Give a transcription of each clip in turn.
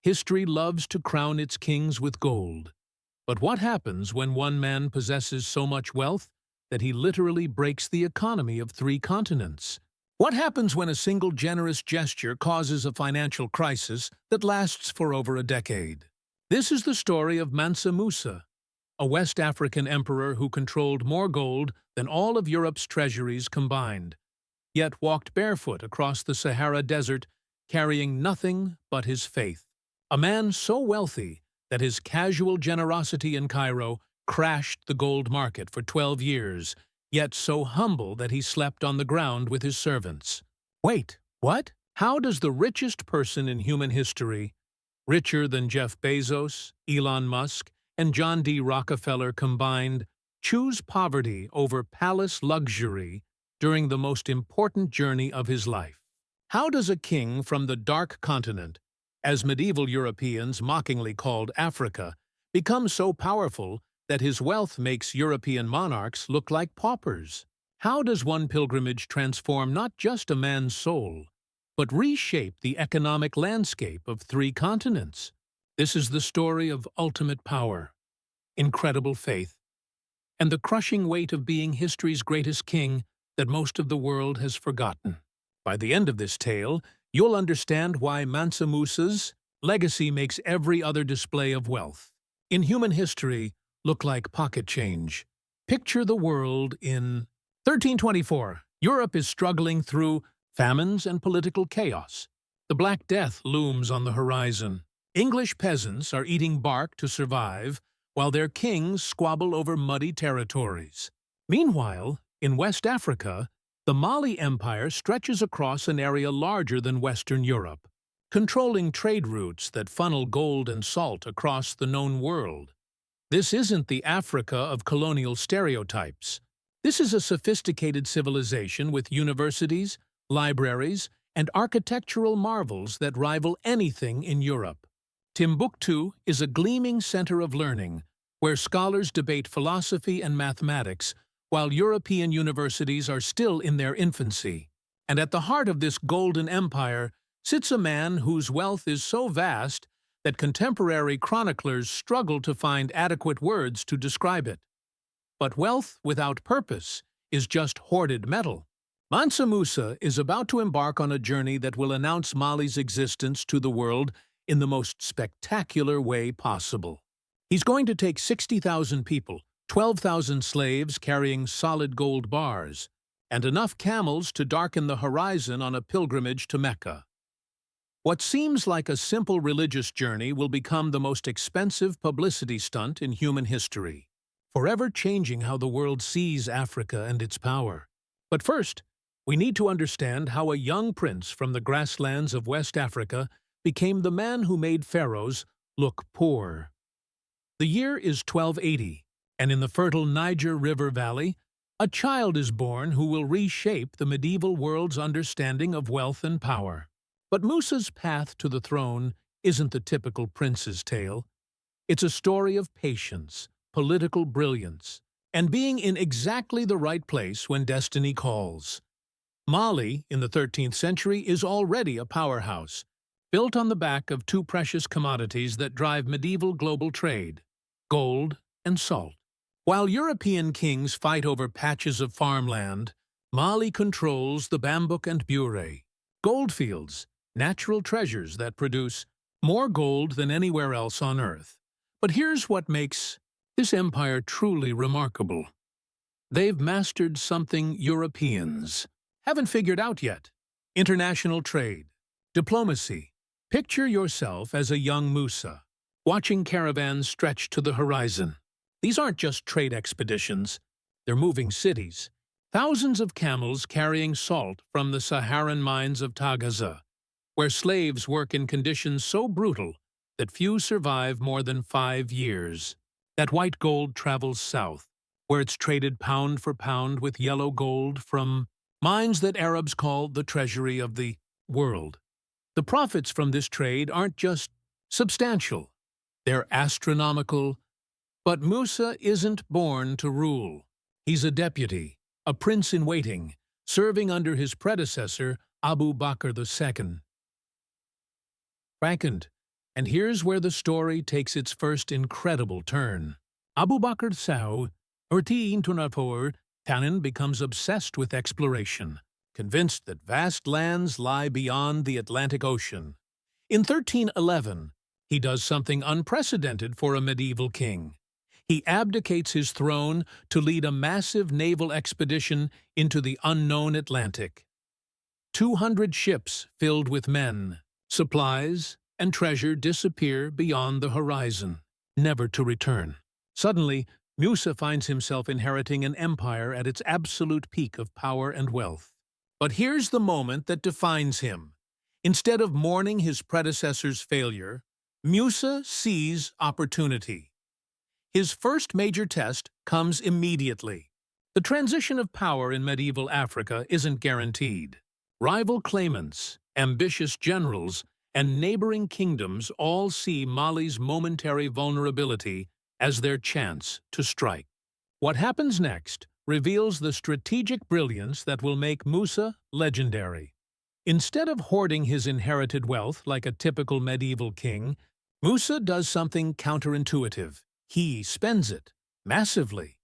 History loves to crown its kings with gold. But what happens when one man possesses so much wealth that he literally breaks the economy of 3 continents? What happens when a single generous gesture causes a financial crisis that lasts for over a decade? This is the story of Mansa Musa, a West African emperor who controlled more gold than all of Europe's treasuries combined, yet walked barefoot across the Sahara Desert carrying nothing but his faith. A man so wealthy that his casual generosity in Cairo crashed the gold market for 12 years, yet so humble that he slept on the ground with his servants. Wait, what? How does the richest person in human history, richer than Jeff Bezos, Elon Musk, and John D. Rockefeller combined, choose poverty over palace luxury during the most important journey of his life? How does a king from the dark continent, as medieval Europeans mockingly called Africa, become so powerful that his wealth makes European monarchs look like paupers? How does one pilgrimage transform not just a man's soul, but reshape the economic landscape of 3 continents? This is the story of ultimate power, incredible faith, and the crushing weight of being history's greatest king that most of the world has forgotten. By the end of this tale, you'll understand why Mansa Musa's legacy makes every other display of wealth in human history look like pocket change. Picture the world in 1324. Europe is struggling through famines and political chaos. The Black Death looms on the horizon. English peasants are eating bark to survive, while their kings squabble over muddy territories. Meanwhile, in West Africa, the Mali Empire stretches across an area larger than Western Europe, controlling trade routes that funnel gold and salt across the known world. This isn't the Africa of colonial stereotypes. This is a sophisticated civilization with universities, libraries, and architectural marvels that rival anything in Europe. Timbuktu is a gleaming center of learning, where scholars debate philosophy and mathematics, while European universities are still in their infancy. And at the heart of this golden empire sits a man whose wealth is so vast that contemporary chroniclers struggle to find adequate words to describe it. But wealth without purpose is just hoarded metal. Mansa Musa is about to embark on a journey that will announce Mali's existence to the world in the most spectacular way possible. He's going to take 60,000 people, 12,000 slaves carrying solid gold bars, and enough camels to darken the horizon on a pilgrimage to Mecca. What seems like a simple religious journey will become the most expensive publicity stunt in human history, forever changing how the world sees Africa and its power. But first, we need to understand how a young prince from the grasslands of West Africa became the man who made pharaohs look poor. The year is 1280. And in the fertile Niger River Valley, a child is born who will reshape the medieval world's understanding of wealth and power. But Musa's path to the throne isn't the typical prince's tale. It's a story of patience, political brilliance, and being in exactly the right place when destiny calls. Mali, in the 13th century, is already a powerhouse, built on the back of 2 precious commodities that drive medieval global trade: gold and salt. While European kings fight over patches of farmland, Mali controls the bambouk and bure, goldfields, natural treasures that produce more gold than anywhere else on Earth. But here's what makes this empire truly remarkable. They've mastered something Europeans haven't figured out yet: international trade, diplomacy. Picture yourself as a young Musa, watching caravans stretch to the horizon. These aren't just trade expeditions, they're moving cities. Thousands of camels carrying salt from the Saharan mines of Tagaza, where slaves work in conditions so brutal that few survive more than 5 years. That white gold travels south, where it's traded pound for pound with yellow gold from mines that Arabs call the treasury of the world. The profits from this trade aren't just substantial, they're astronomical. But Musa isn't born to rule. He's a deputy, a prince in waiting, serving under his predecessor, Abu Bakr II. Frankened, And here's where the story takes its first incredible turn. Abu Bakr Sao, Urti Tunapur, Tanin becomes obsessed with exploration, convinced that vast lands lie beyond the Atlantic Ocean. In 1311, he does something unprecedented for a medieval king. He abdicates his throne to lead a massive naval expedition into the unknown Atlantic. 200 ships filled with men, supplies, and treasure disappear beyond the horizon, never to return. Suddenly, Musa finds himself inheriting an empire at its absolute peak of power and wealth. But here's the moment that defines him. Instead of mourning his predecessor's failure, Musa sees opportunity. His first major test comes immediately. The transition of power in medieval Africa isn't guaranteed. Rival claimants, ambitious generals, and neighboring kingdoms all see Mali's momentary vulnerability as their chance to strike. What happens next reveals the strategic brilliance that will make Musa legendary. Instead of hoarding his inherited wealth like a typical medieval king, Musa does something counterintuitive. He spends it massively.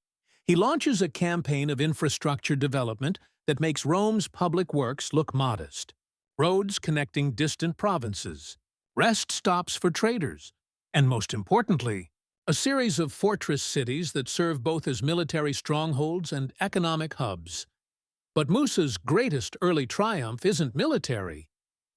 He launches a campaign of infrastructure development that makes Rome's public works look modest. Roads connecting distant provinces, rest stops for traders, and most importantly, a series of fortress cities that serve both as military strongholds and economic hubs. But Musa's greatest early triumph isn't military,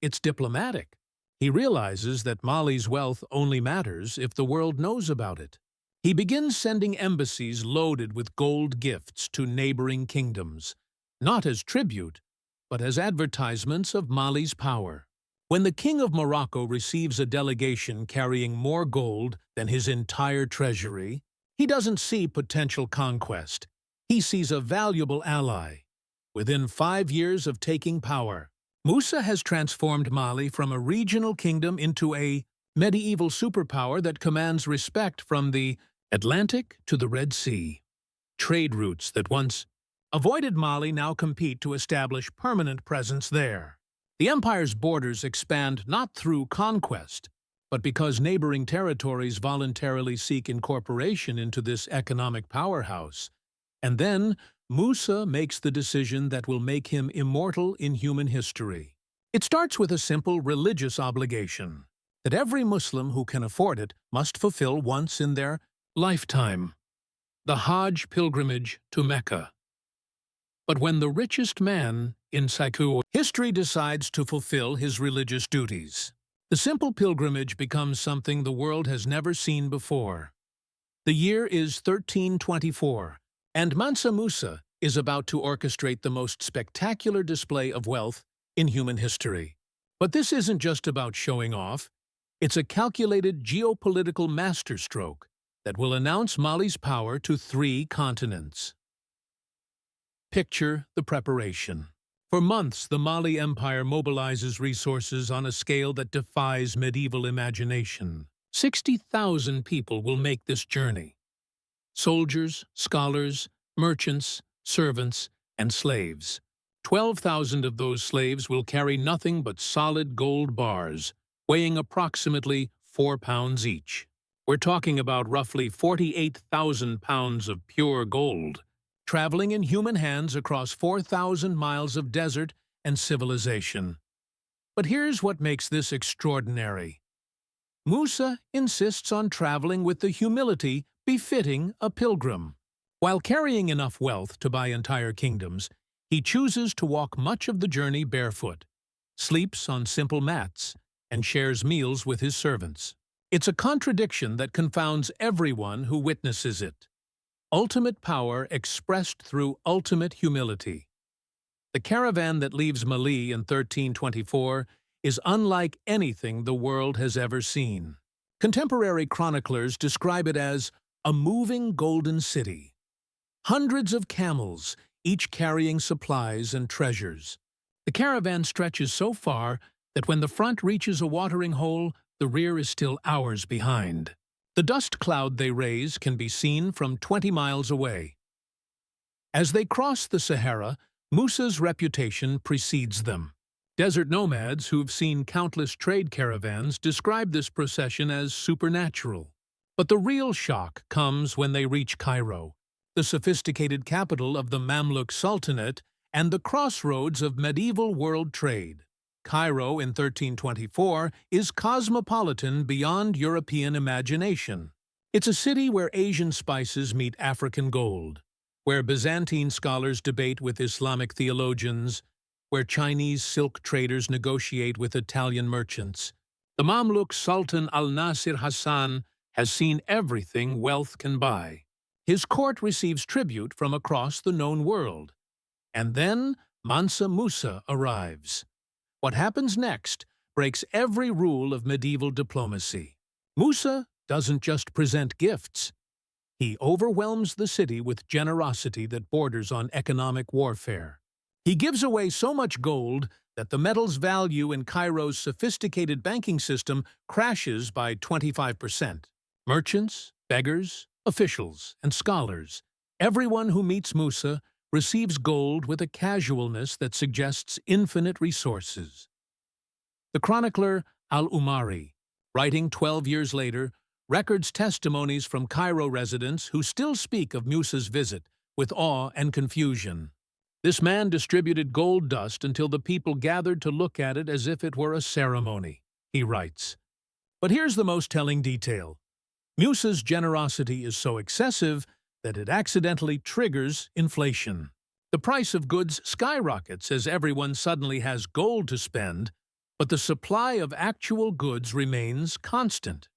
it's diplomatic. He realizes that Mali's wealth only matters if the world knows about it. He begins sending embassies loaded with gold gifts to neighboring kingdoms, not as tribute, but as advertisements of Mali's power. When the King of Morocco receives a delegation carrying more gold than his entire treasury, he doesn't see potential conquest. He sees a valuable ally. Within 5 years of taking power, Musa has transformed Mali from a regional kingdom into a medieval superpower that commands respect from the Atlantic to the Red Sea. Trade routes that once avoided Mali now compete to establish permanent presence there. The empire's borders expand not through conquest, but because neighboring territories voluntarily seek incorporation into this economic powerhouse. And then, Musa makes the decision that will make him immortal in human history. It starts with a simple religious obligation that every Muslim who can afford it must fulfill once in their lifetime: the Hajj pilgrimage to Mecca. But when the richest man in history decides to fulfill his religious duties, the simple pilgrimage becomes something the world has never seen before. The year is 1324, and Mansa Musa is about to orchestrate the most spectacular display of wealth in human history. But this isn't just about showing off. It's a calculated geopolitical masterstroke that will announce Mali's power to 3 continents. Picture the preparation. For months, the Mali Empire mobilizes resources on a scale that defies medieval imagination. 60,000 people will make this journey. Soldiers, scholars, merchants, servants, and slaves. 12,000 of those slaves will carry nothing but solid gold bars, weighing approximately 4 pounds each. We're talking about roughly 48,000 pounds of pure gold, traveling in human hands across 4,000 miles of desert and civilization. But here's what makes this extraordinary. Musa insists on traveling with the humility befitting a pilgrim. While carrying enough wealth to buy entire kingdoms, he chooses to walk much of the journey barefoot, sleeps on simple mats, and shares meals with his servants. It's a contradiction that confounds everyone who witnesses it. Ultimate power expressed through ultimate humility. The caravan that leaves Mali in 1324 is unlike anything the world has ever seen. Contemporary chroniclers describe it as a moving golden city. Hundreds of camels, each carrying supplies and treasures. The caravan stretches so far that when the front reaches a watering hole, the rear is still hours behind. The dust cloud they raise can be seen from 20 miles away. As they cross the Sahara, Musa's reputation precedes them. Desert nomads who've seen countless trade caravans describe this procession as supernatural. But the real shock comes when they reach Cairo, the sophisticated capital of the Mamluk Sultanate and the crossroads of medieval world trade. Cairo in 1324 is cosmopolitan beyond European imagination. It's a city where Asian spices meet African gold, where Byzantine scholars debate with Islamic theologians, where Chinese silk traders negotiate with Italian merchants. The Mamluk Sultan al-Nasir Hassan has seen everything wealth can buy. His court receives tribute from across the known world. And then Mansa Musa arrives. What happens next breaks every rule of medieval diplomacy. Musa doesn't just present gifts. He overwhelms the city with generosity that borders on economic warfare. He gives away so much gold that the metal's value in Cairo's sophisticated banking system crashes by 25%. Merchants, beggars, officials, and scholars, everyone who meets Musa receives gold with a casualness that suggests infinite resources. The chronicler Al-Umari, writing 12 years later, records testimonies from Cairo residents who still speak of Musa's visit with awe and confusion. This man distributed gold dust until the people gathered to look at it as if it were a ceremony, he writes. But here's the most telling detail. Musa's generosity is so excessive that it accidentally triggers inflation. The price of goods skyrockets as everyone suddenly has gold to spend, but the supply of actual goods remains constant.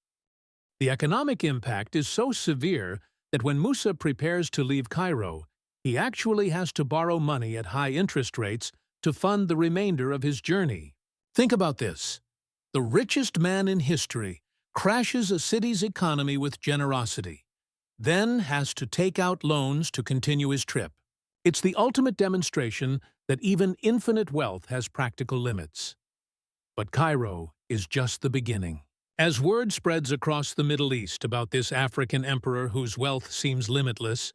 The economic impact is so severe that when Musa prepares to leave Cairo, he actually has to borrow money at high interest rates to fund the remainder of his journey. Think about this. The richest man in history crashes a city's economy with generosity, then has to take out loans to continue his trip. It's the ultimate demonstration that even infinite wealth has practical limits. But Cairo is just the beginning. As word spreads across the Middle East about this African emperor whose wealth seems limitless,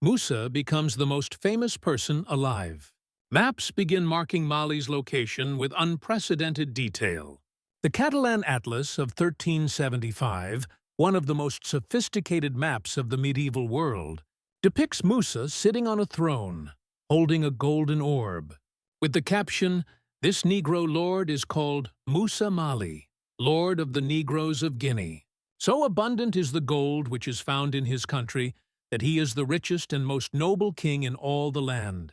Musa becomes the most famous person alive. Maps begin marking Mali's location with unprecedented detail. The Catalan Atlas of 1375, one of the most sophisticated maps of the medieval world, depicts Musa sitting on a throne, holding a golden orb. With the caption, "This Negro lord is called Musa Mali, Lord of the Negroes of Guinea. So abundant is the gold which is found in his country that he is the richest and most noble king in all the land."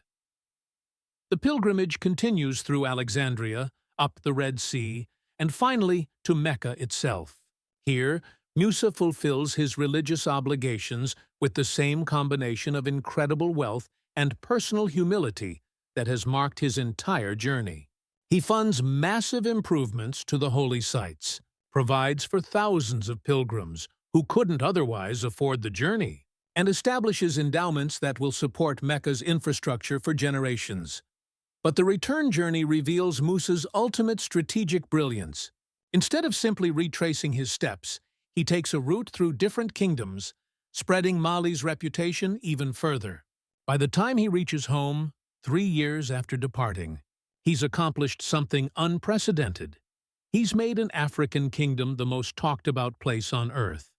The pilgrimage continues through Alexandria, up the Red Sea, and finally to Mecca itself. Here, Musa fulfills his religious obligations with the same combination of incredible wealth and personal humility that has marked his entire journey. He funds massive improvements to the holy sites, provides for thousands of pilgrims who couldn't otherwise afford the journey, and establishes endowments that will support Mecca's infrastructure for generations. But the return journey reveals Musa's ultimate strategic brilliance. Instead of simply retracing his steps, he takes a route through different kingdoms, spreading Mali's reputation even further. By the time he reaches home, 3 years after departing, he's accomplished something unprecedented. He's made an African kingdom the most talked-about place on Earth.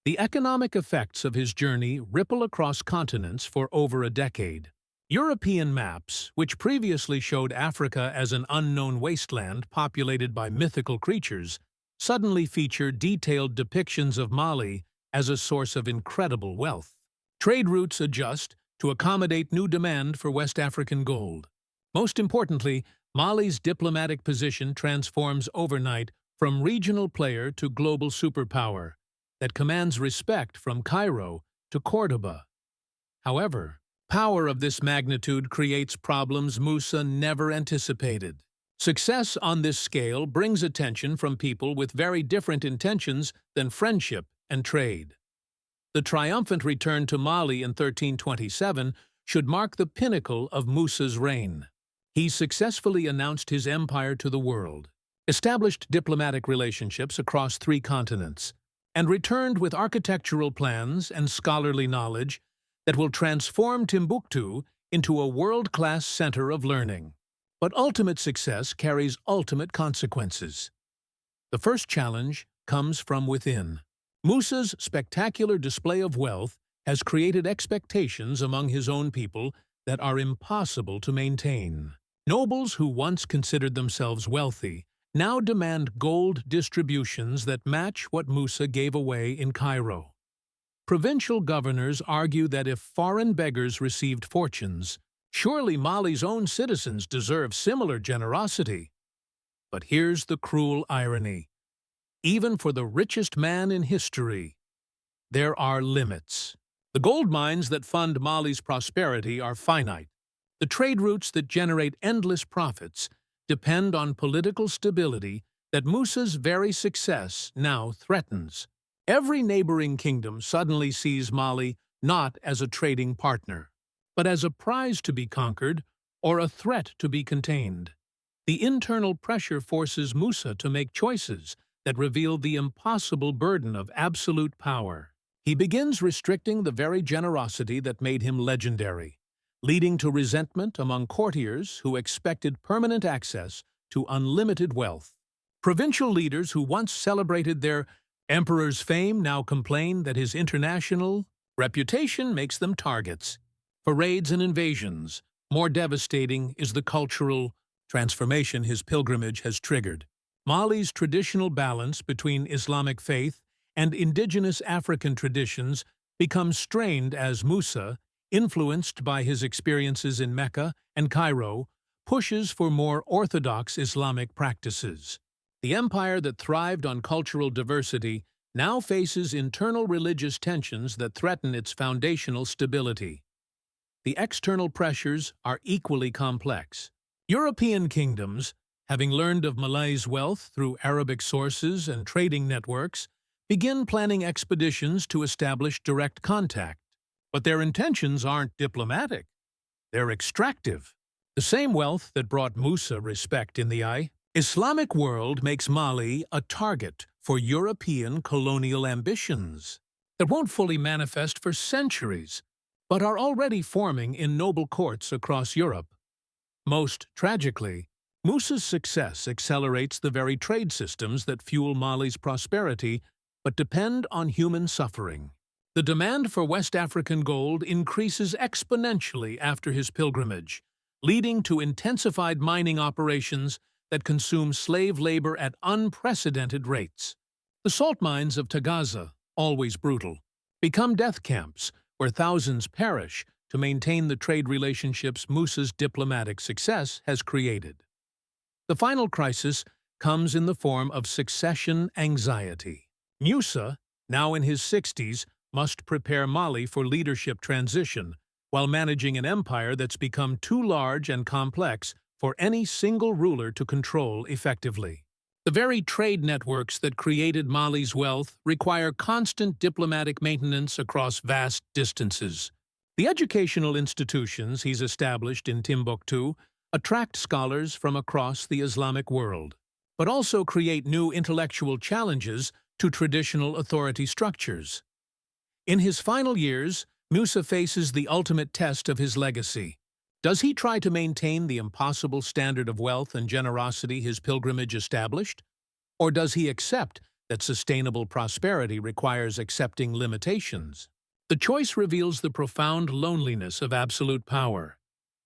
The economic effects of his journey ripple across continents for over a decade. European maps, which previously showed Africa as an unknown wasteland populated by mythical creatures, suddenly feature detailed depictions of Mali as a source of incredible wealth. Trade routes adjust to accommodate new demand for West African gold. Most importantly, Mali's diplomatic position transforms overnight from regional player to global superpower that commands respect from Cairo to Cordoba. However, power of this magnitude creates problems Musa never anticipated. Success on this scale brings attention from people with very different intentions than friendship and trade. The triumphant return to Mali in 1327 should mark the pinnacle of Musa's reign. He successfully announced his empire to the world, established diplomatic relationships across 3 continents, and returned with architectural plans and scholarly knowledge that will transform Timbuktu into a world-class center of learning. But ultimate success carries ultimate consequences. The first challenge comes from within. Musa's spectacular display of wealth has created expectations among his own people that are impossible to maintain. Nobles who once considered themselves wealthy now demand gold distributions that match what Musa gave away in Cairo. Provincial governors argue that if foreign beggars received fortunes, surely Mali's own citizens deserve similar generosity. But here's the cruel irony. Even for the richest man in history, there are limits. The gold mines that fund Mali's prosperity are finite. The trade routes that generate endless profits depend on political stability that Musa's very success now threatens. Every neighboring kingdom suddenly sees Mali not as a trading partner, but as a prize to be conquered or a threat to be contained. The internal pressure forces Musa to make choices that reveal the impossible burden of absolute power. He begins restricting the very generosity that made him legendary, leading to resentment among courtiers who expected permanent access to unlimited wealth. Provincial leaders who once celebrated their emperor's fame now complain that his international reputation makes them targets for raids and invasions. More devastating is the cultural transformation his pilgrimage has triggered. Mali's traditional balance between Islamic faith and indigenous African traditions becomes strained as Musa, influenced by his experiences in Mecca and Cairo, pushes for more orthodox Islamic practices. The empire that thrived on cultural diversity now faces internal religious tensions that threaten its foundational stability. The external pressures are equally complex. European kingdoms, having learned of Malay's wealth through Arabic sources and trading networks, begin planning expeditions to establish direct contact. But their intentions aren't diplomatic. They're extractive. The same wealth that brought Musa respect in the Islamic world makes Mali a target for European colonial ambitions that won't fully manifest for centuries, but are already forming in noble courts across Europe. Most tragically, Musa's success accelerates the very trade systems that fuel Mali's prosperity but depend on human suffering. The demand for West African gold increases exponentially after his pilgrimage, leading to intensified mining operations that consume slave labor at unprecedented rates. The salt mines of Tagaza, always brutal, become death camps where thousands perish to maintain the trade relationships Musa's diplomatic success has created. The final crisis comes in the form of succession anxiety. Musa, now in his 60s, must prepare Mali for leadership transition while managing an empire that's become too large and complex for any single ruler to control effectively. The very trade networks that created Mali's wealth require constant diplomatic maintenance across vast distances. The educational institutions he's established in Timbuktu attract scholars from across the Islamic world, but also create new intellectual challenges to traditional authority structures. In his final years, Musa faces the ultimate test of his legacy. Does he try to maintain the impossible standard of wealth and generosity his pilgrimage established? Or does he accept that sustainable prosperity requires accepting limitations? The choice reveals the profound loneliness of absolute power.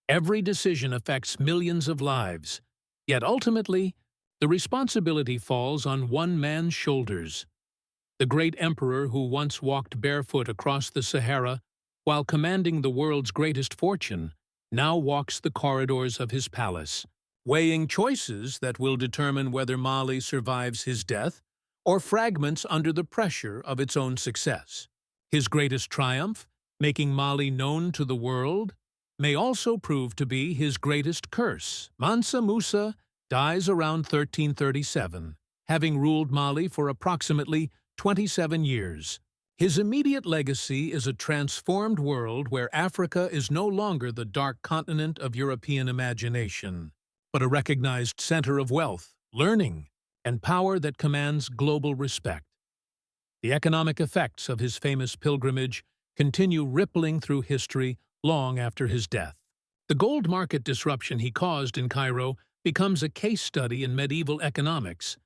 Every decision affects millions of lives, yet ultimately, the responsibility falls on one man's shoulders. The great emperor who once walked barefoot across the Sahara while commanding the world's greatest fortune now walks the corridors of his palace, weighing choices that will determine whether Mali survives his death or fragments under the pressure of its own success. His greatest triumph, making Mali known to the world, may also prove to be his greatest curse. Mansa Musa dies around 1337, having ruled Mali for approximately 27 years. His immediate legacy is a transformed world where Africa is no longer the dark continent of European imagination, but a recognized center of wealth, learning, and power that commands global respect. The economic effects of his famous pilgrimage continue rippling through history long after his death. The gold market disruption he caused in Cairo becomes a case study in medieval economics,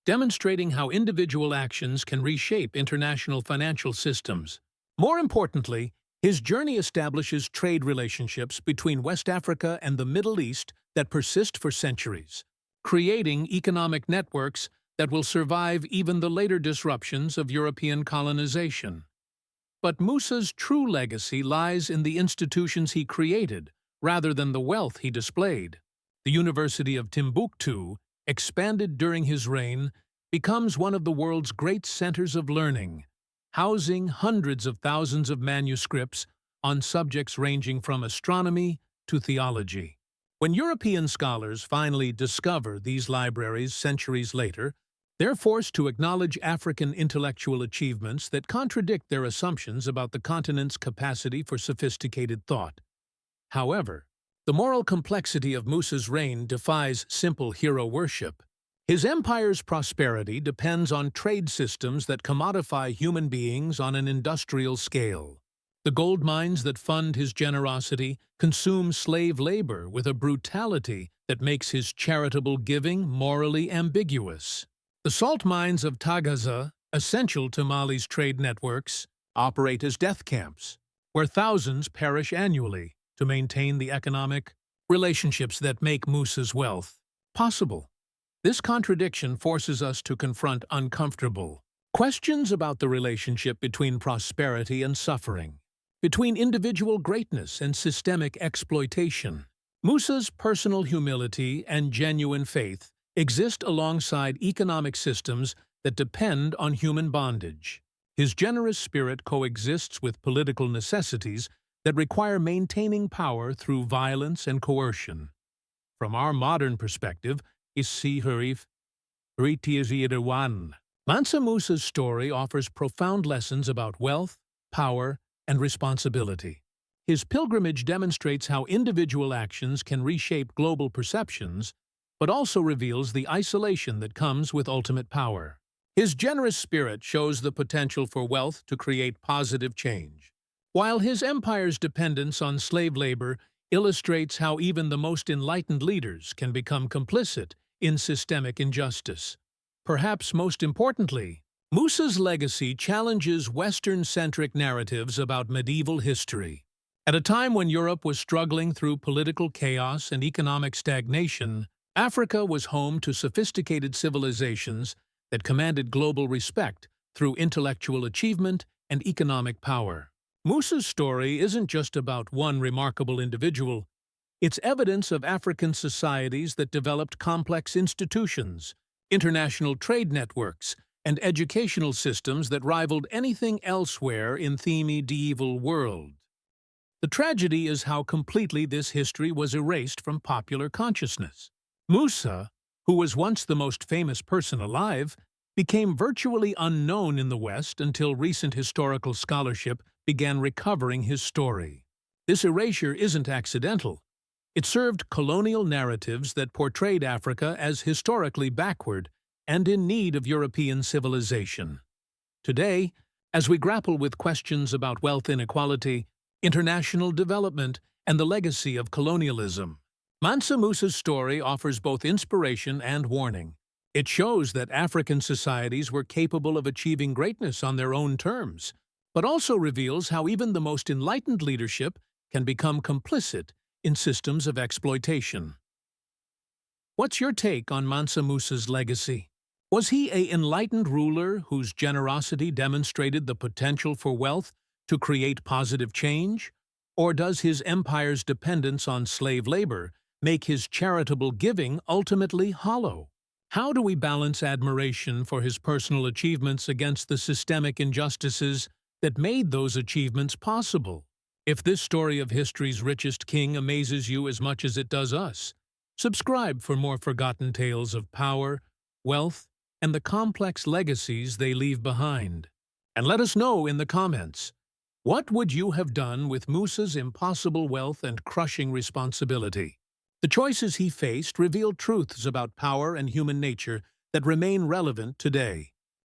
demonstrating how individual actions can reshape international financial systems. More importantly, his journey establishes trade relationships between West Africa and the Middle East that persist for centuries, creating economic networks that will survive even the later disruptions of European colonization. But Musa's true legacy lies in the institutions he created, rather than the wealth he displayed. The University of Timbuktu, expanded during his reign, becomes one of the world's great centers of learning, housing hundreds of thousands of manuscripts on subjects ranging from astronomy to theology. When European scholars finally discover these libraries centuries later, they're forced to acknowledge African intellectual achievements that contradict their assumptions about the continent's capacity for sophisticated thought. However, the moral complexity of Musa's reign defies simple hero worship. His empire's prosperity depends on trade systems that commodify human beings on an industrial scale. The gold mines that fund his generosity consume slave labor with a brutality that makes his charitable giving morally ambiguous. The salt mines of Tagaza, essential to Mali's trade networks, operate as death camps, where thousands perish annually to maintain the economic relationships that make Musa's wealth possible. This contradiction forces us to confront uncomfortable questions about the relationship between prosperity and suffering, between individual greatness and systemic exploitation. Musa's personal humility and genuine faith exist alongside economic systems that depend on human bondage. His generous spirit coexists with political necessities that require maintaining power through violence and coercion. From our modern perspective, Mansa Musa's story offers profound lessons about wealth, power, and responsibility. His pilgrimage demonstrates how individual actions can reshape global perceptions, but also reveals the isolation that comes with ultimate power. His generous spirit shows the potential for wealth to create positive change, while his empire's dependence on slave labor illustrates how even the most enlightened leaders can become complicit in systemic injustice. Perhaps most importantly, Musa's legacy challenges Western-centric narratives about medieval history. At a time when Europe was struggling through political chaos and economic stagnation, Africa was home to sophisticated civilizations that commanded global respect through intellectual achievement and economic power. Musa's story isn't just about one remarkable individual. It's evidence of African societies that developed complex institutions, international trade networks, and educational systems that rivaled anything elsewhere in the medieval world. The tragedy is how completely this history was erased from popular consciousness. Musa, who was once the most famous person alive, became virtually unknown in the West until recent historical scholarship began recovering his story. This erasure isn't accidental. It served colonial narratives that portrayed Africa as historically backward and in need of European civilization. Today, as we grapple with questions about wealth inequality, international development, and the legacy of colonialism, Mansa Musa's story offers both inspiration and warning. It shows that African societies were capable of achieving greatness on their own terms, but also reveals how even the most enlightened leadership can become complicit in systems of exploitation. What's your take on Mansa Musa's legacy? Was he an enlightened ruler whose generosity demonstrated the potential for wealth to create positive change? Or does his empire's dependence on slave labor make his charitable giving ultimately hollow? How do we balance admiration for his personal achievements against the systemic injustices that made those achievements possible? If this story of history's richest king amazes you as much as it does us, subscribe for more forgotten tales of power, wealth, and the complex legacies they leave behind. And let us know in the comments, what would you have done with Musa's impossible wealth and crushing responsibility? The choices he faced reveal truths about power and human nature that remain relevant today.